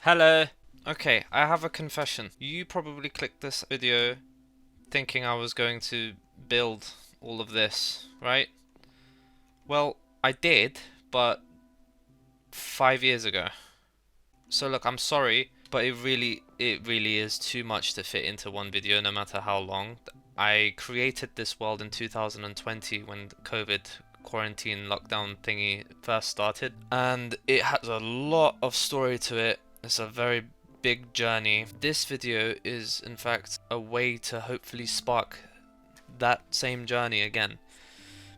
Hello. Okay, I have a confession. You probably clicked this video thinking I was going to build all of this, right? Well, I did, but 5 years ago. So look, I'm sorry, but it really is too much to fit into one video, no matter how long. I created this world in 2020 when the COVID quarantine lockdown thingy first started, and it has a lot of story to it. It's a very big journey. This video is in fact a way to hopefully spark that same journey again,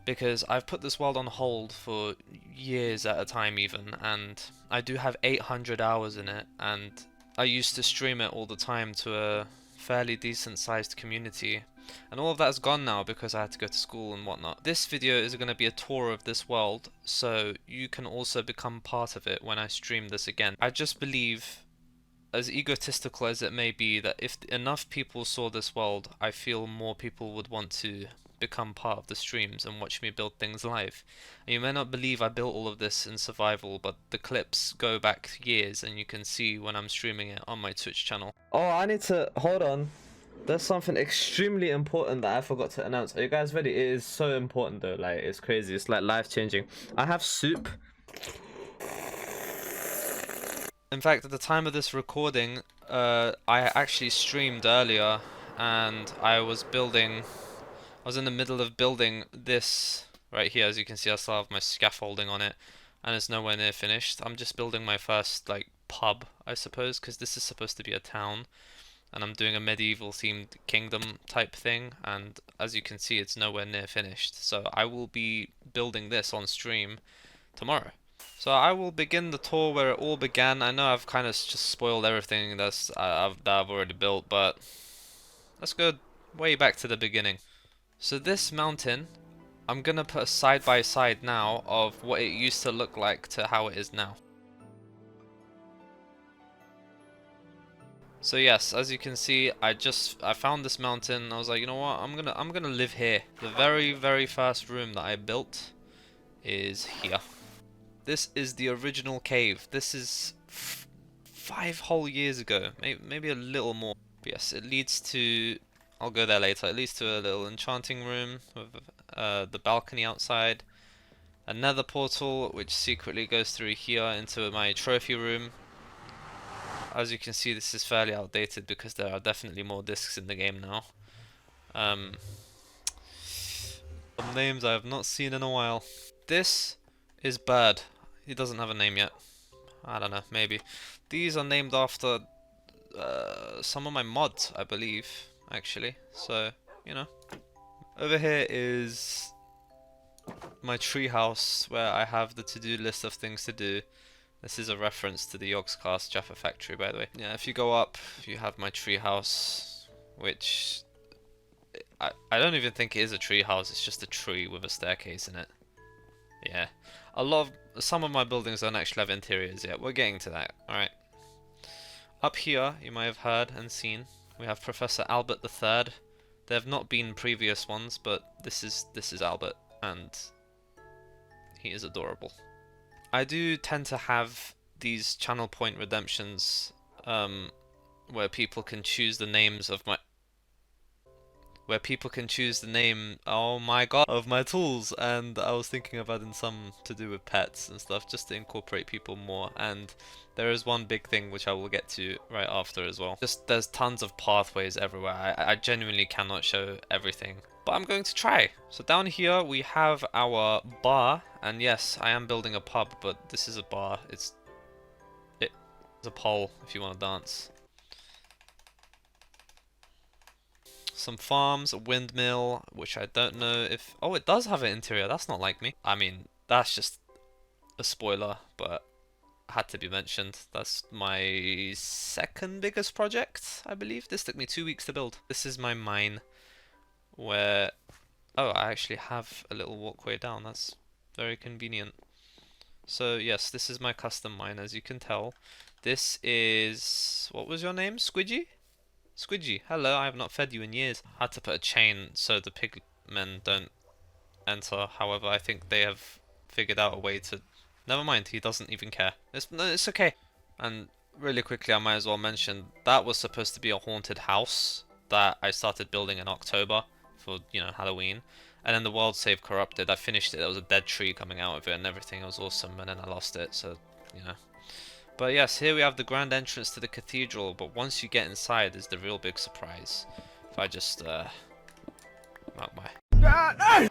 because I've put this world on hold for years at a time even, and I do have 800 hours in it, and I used to stream it all the time to a fairly decent sized community, and all of that's gone now because I had to go to school and whatnot. This video is going to be a tour of this world, so you can also become part of it when I stream this again. I just believe, as egotistical as it may be, that if enough people saw this world, I feel more people would want to become part of the streams and watch me build things live. And you may not believe I built all of this in survival, but the clips go back years and you can see when I'm streaming it on my Twitch channel. Oh, I need to hold on. There's something extremely important that I forgot to announce. Are you guys ready? It is so important though, like it's crazy. It's like life changing. I have soup. In fact, at the time of this recording, I actually streamed earlier, and I was in the middle of building this right here. As you can see, I still have my scaffolding on it, and it's nowhere near finished. I'm just building my first, like, pub, I suppose, because this is supposed to be a town, and I'm doing a medieval themed kingdom type thing, and as you can see, it's nowhere near finished. So I will be building this on stream tomorrow. So I will begin the tour where it all began. I know I've kind of just spoiled everything that I've already built, but let's go way back to the beginning. So this mountain, I'm gonna put a side by side now of what it used to look like to how it is now. So yes, as you can see, I found this mountain. I was like, you know what? I'm gonna live here. The very first room that I built is here. This is the original cave. This is 5 whole years ago, maybe a little more. But yes, it leads to, I'll go there later, it leads to a little enchanting room with the balcony outside. Another portal which secretly goes through here into my trophy room. As you can see, this is fairly outdated because there are definitely more discs in the game now. Some names I have not seen in a while. This is Bird. He doesn't have a name yet. I don't know, maybe. These are named after some of my mods, I believe, actually. So, you know. Over here is my treehouse, where I have the to-do list of things to do. This is a reference to the Yogscast Jaffa Factory, by the way. Yeah, if you go up, you have my treehouse, which I don't even think it is a treehouse. It's just a tree with a staircase in it. Yeah, some of my buildings don't actually have interiors yet. We're getting to that. All right. Up here, you may have heard and seen, we have Professor Albert III. There have not been previous ones, but this is Albert, and he is adorable. I do tend to have these channel point redemptions, where people can choose the names of my oh my god, of my tools, and I was thinking of adding some to do with pets and stuff, just to incorporate people more. And there is one big thing which I will get to right after as well. Just there's tons of pathways everywhere. I genuinely cannot show everything, but I'm going to try. So down here we have our bar, and yes, I am building a pub, but this is a bar. It's a pole if you want to dance. Some farms, a windmill, which I don't know if... Oh, it does have an interior. That's not like me. I mean, that's just a spoiler, but had to be mentioned. That's my second biggest project, I believe. This took me 2 weeks to build. This is my mine, where... Oh, I actually have a little walkway down. That's very convenient. So, yes, this is my custom mine, as you can tell. This is... What was your name? Squidgy? Squidgy, hello, I have not fed you in years. I had to put a chain so the pigmen don't enter. However, I think they have figured out a way to... Never mind, he doesn't even care. It's okay. And really quickly, I might as well mention that was supposed to be a haunted house that I started building in October for, Halloween. And then the world save corrupted. I finished it. There was a dead tree coming out of it and everything. It was awesome. And then I lost it. So, you know. But yes, here we have the grand entrance to the cathedral. But once you get inside, is the real big surprise. If I just, mark my...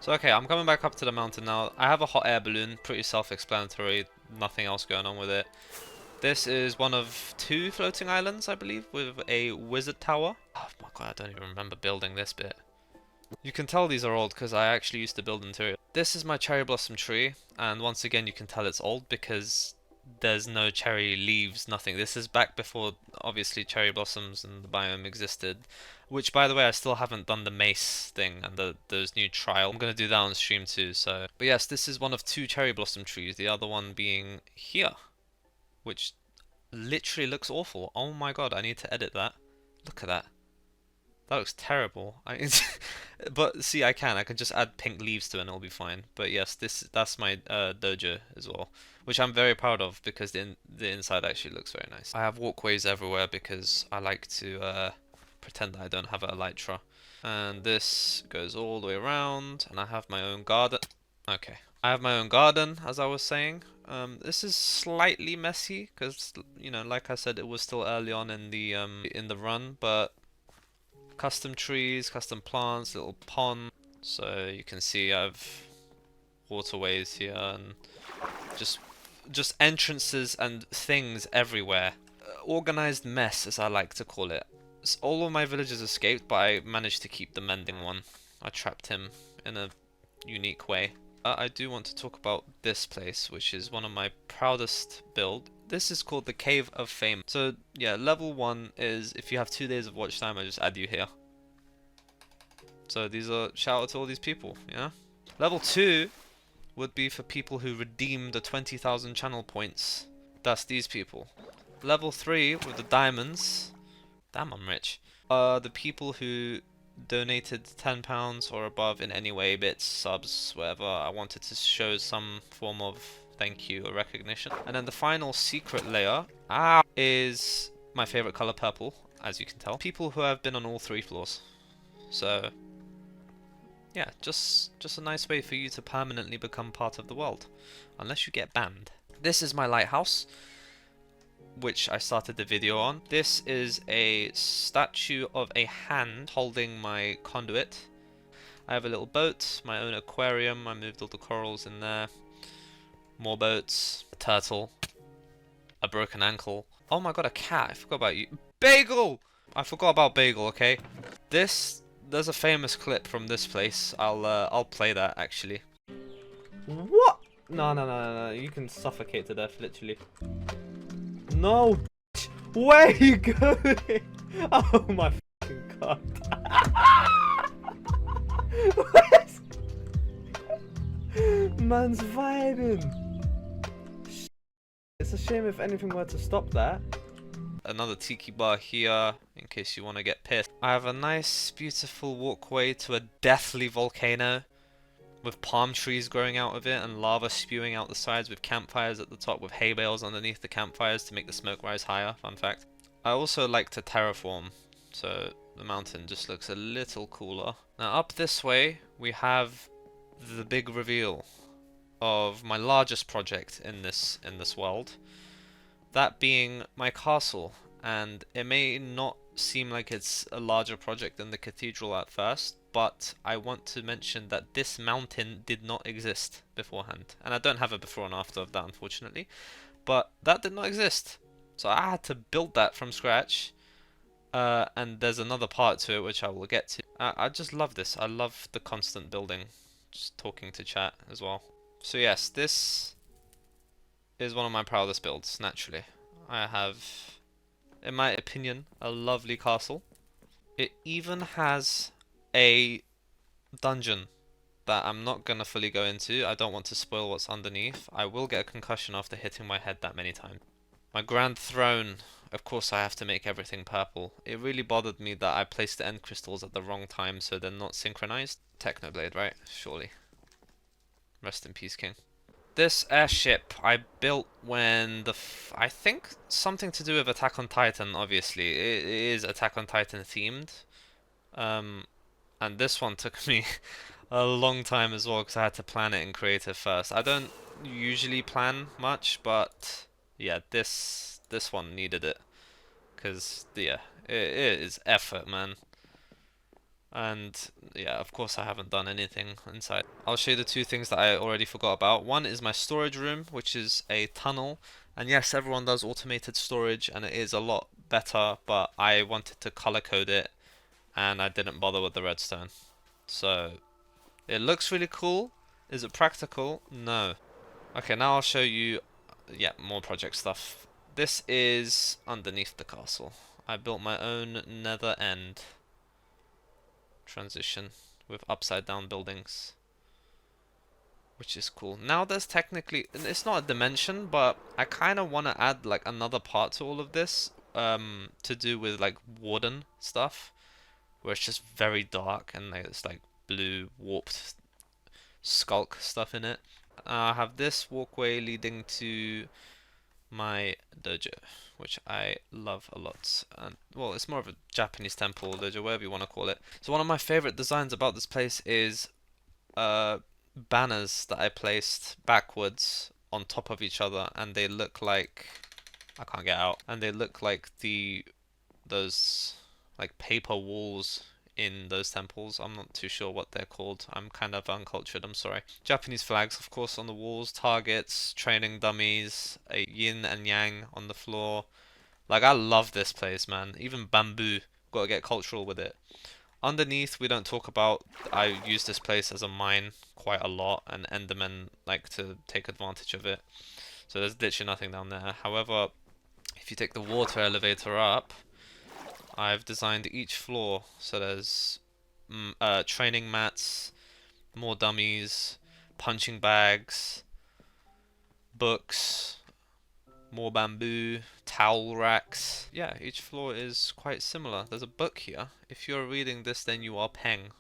So, okay, I'm coming back up to the mountain now. I have a hot air balloon. Pretty self-explanatory. Nothing else going on with it. This is one of 2 floating islands, I believe, with a wizard tower. Oh my god, I don't even remember building this bit. You can tell these are old because I actually used to build them too. This is my cherry blossom tree, and once again you can tell it's old because there's no cherry leaves, nothing. This is back before, obviously, cherry blossoms and the biome existed. Which, by the way, I still haven't done the mace thing and those new trial. I'm going to do that on stream too, so... But yes, this is one of 2 cherry blossom trees, the other one being here. Which literally looks awful. Oh my god, I need to edit that. Look at that. That looks terrible. But see, I can just add pink leaves to it and it'll be fine. But yes, that's my dojo as well, which I'm very proud of because the inside actually looks very nice. I have walkways everywhere because I like to pretend that I don't have a elytra. And this goes all the way around, and I have my own garden. Okay, I have my own garden, as I was saying. This is slightly messy because, like I said, it was still early on in the run, but custom trees, custom plants, little pond. So you can see I have waterways here and just entrances and things everywhere. Organized mess, as I like to call it. All of my villagers escaped, but I managed to keep the mending one. I trapped him in a unique way. I do want to talk about this place, which is one of my proudest build. This is called the Cave of Fame. So yeah, level 1 is if you have 2 days of watch time, I just add you here. So these are shout out to all these people, yeah. Level 2 would be for people who redeem the 20,000 channel points. That's these people. Level 3 with the diamonds. Damn, I'm rich. The people who donated £10 or above in any way, bits, subs, whatever. I wanted to show some form of thank you or recognition. And then the final secret layer is my favorite color, purple, as you can tell. People who have been on all 3 floors. So yeah, just a nice way for you to permanently become part of the world, unless you get banned. This is my lighthouse, which I started the video on. This is a statue of a hand holding my conduit. I have a little boat, my own aquarium. I moved all the corals in there. More boats, a turtle, a broken ankle. Oh my god, a cat. I forgot about you. Bagel! I forgot about Bagel, okay? There's a famous clip from this place. I'll play that actually. What? No. You can suffocate to death, literally. No. Where are you going? Oh my fucking god. Man's vibing. It's a shame if anything were to stop that. Another tiki bar here, in case you want to get pissed. I have a nice, beautiful walkway to a deathly volcano with palm trees growing out of it and lava spewing out the sides with campfires at the top with hay bales underneath the campfires to make the smoke rise higher, fun fact. I also like to terraform, so the mountain just looks a little cooler. Now up this way we have the big reveal of my largest project in this world. That being my castle, and it may not seem like it's a larger project than the cathedral at first, but I want to mention that this mountain did not exist beforehand. And I don't have a before and after of that, unfortunately, but that did not exist. So I had to build that from scratch, and there's another part to it which I will get to. I just love this. I love the constant building, just talking to chat as well. So yes, this is one of my proudest builds, naturally. I have, in my opinion, a lovely castle. It even has a dungeon that I'm not going to fully go into. I don't want to spoil what's underneath. I will get a concussion after hitting my head that many times. My grand throne, of course I have to make everything purple. It really bothered me that I placed the end crystals at the wrong time so they're not synchronized. Technoblade, right? Surely. Rest in peace, King. This airship I built when I think something to do with Attack on Titan, obviously. It is Attack on Titan themed. Um, and this one took me a long time as well because I had to plan it in creative first. I don't usually plan much, but yeah, this one needed it because yeah, it is effort, man. And yeah, of course I haven't done anything inside. I'll show you the two things that I already forgot about. One is my storage room, which is a tunnel. And yes, everyone does automated storage and it is a lot better, but I wanted to color code it and I didn't bother with the redstone. So it looks really cool. Is it practical? No. Okay, now I'll show you, yeah, more project stuff. This is underneath the castle. I built my own nether end transition with upside down buildings, which is cool. Now there's technically, it's not a dimension, but I kind of want to add like another part to all of this, to do with like warden stuff, where it's just very dark and there's like blue warped skulk stuff in it. I have this walkway leading to my dojo, which I love a lot. And well, it's more of a Japanese temple dojo, whatever you want to call it. So one of my favorite designs about this place is banners that I placed backwards on top of each other, and they look like I can't get out, and they look like those like paper walls in those temples. I'm not too sure what they're called. I'm kind of uncultured, I'm sorry. Japanese flags, of course, on the walls, targets, training dummies, a yin and yang on the floor. Like, I love this place, man. Even bamboo, gotta get cultural with it. Underneath, we don't talk about, I use this place as a mine quite a lot, and Endermen like to take advantage of it. So there's literally nothing down there. However, if you take the water elevator up, I've designed each floor, so there's training mats, more dummies, punching bags, books, more bamboo, towel racks. Yeah, each floor is quite similar. There's a book here. If you're reading this, then you are peng.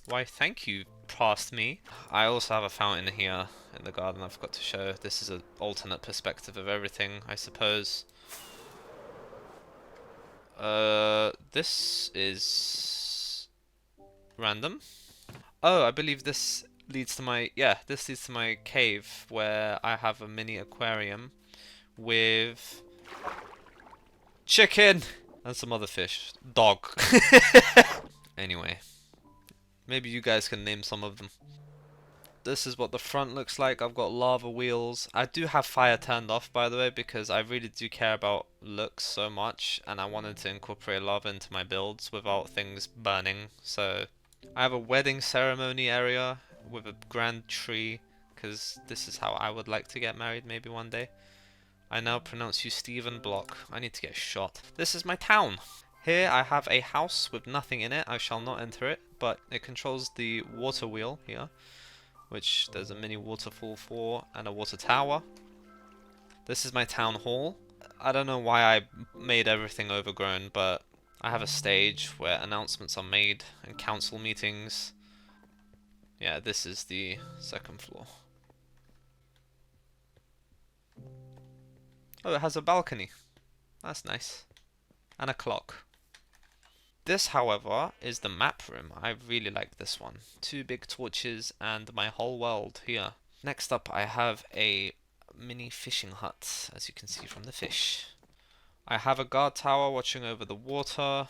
Why, thank you, past me. I also have a fountain here in the garden I forgot to show. This is an alternate perspective of everything, I suppose. This is random. Oh, I believe this leads to my, yeah, this leads to my cave where I have a mini aquarium with chicken and some other fish. Dog. Anyway, maybe you guys can name some of them. This is what the front looks like. I've got lava wheels. I do have fire turned off, by the way, because I really do care about looks so much, and I wanted to incorporate lava into my builds without things burning. So I have a wedding ceremony area with a grand tree, because this is how I would like to get married maybe one day. I now pronounce you Stephen Block. I need to get shot. This is my town. Here I have a house with nothing in it. I shall not enter it, but it controls the water wheel here, which there's a mini waterfall for, and a water tower. This is my town hall. I don't know why I made everything overgrown, but I have a stage where announcements are made and council meetings. Yeah, this is the second floor. Oh, it has a balcony. That's nice. And a clock. This, however, is the map room. I really like this one. 2 big torches and my whole world here. Next up, I have a mini fishing hut, as you can see from the fish. I have a guard tower watching over the water.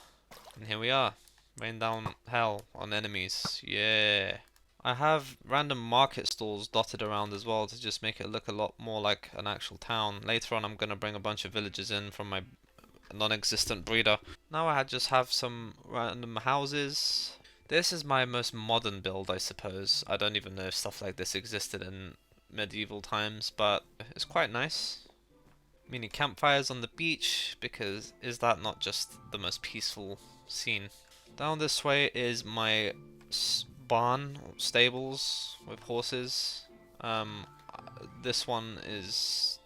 And here we are. Rain down hell on enemies. Yeah. I have random market stalls dotted around as well to just make it look a lot more like an actual town. Later on, I'm going to bring a bunch of villagers in from my non-existent breeder. Now I just have some random houses. This is my most modern build, I suppose. I don't even know if stuff like this existed in medieval times, but it's quite nice. Mini campfires on the beach, because is that not just the most peaceful scene? Down this way is my barn, stables with horses. This one is...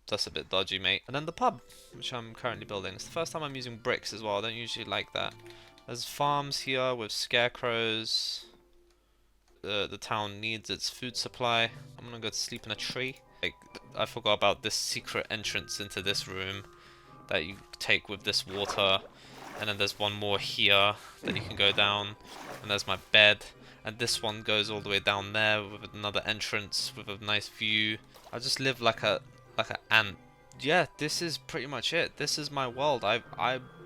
That's a bit dodgy, mate. And then the pub, which I'm currently building. It's the first time I'm using bricks as well. I don't usually like that. There's farms here with scarecrows. the town needs its food supply. I'm gonna go to sleep in a tree. Like, I forgot about this secret entrance into this room that you take with this water, and then there's one more here that you can go down, and there's my bed, and this one goes all the way down there with another entrance with a nice view. I just live like a ant. Yeah, this is pretty much it. This is my world.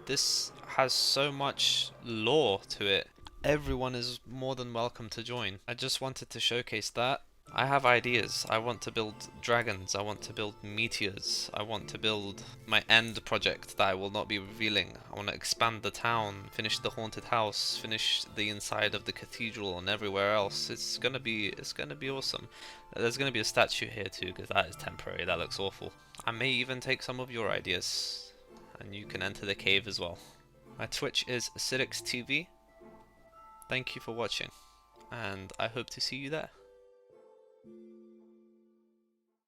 This has so much lore to it. Everyone is more than welcome to join. I just wanted to showcase that. I have ideas. I want to build dragons. I want to build meteors. I want to build my end project that I will not be revealing. I want to expand the town, finish the haunted house, finish the inside of the cathedral and everywhere else. It's gonna be awesome. There's gonna be a statue here too, because that is temporary. That looks awful. I may even take some of your ideas, and you can enter the cave as well. My Twitch is AcidixTV. Thank you for watching, and I hope to see you there.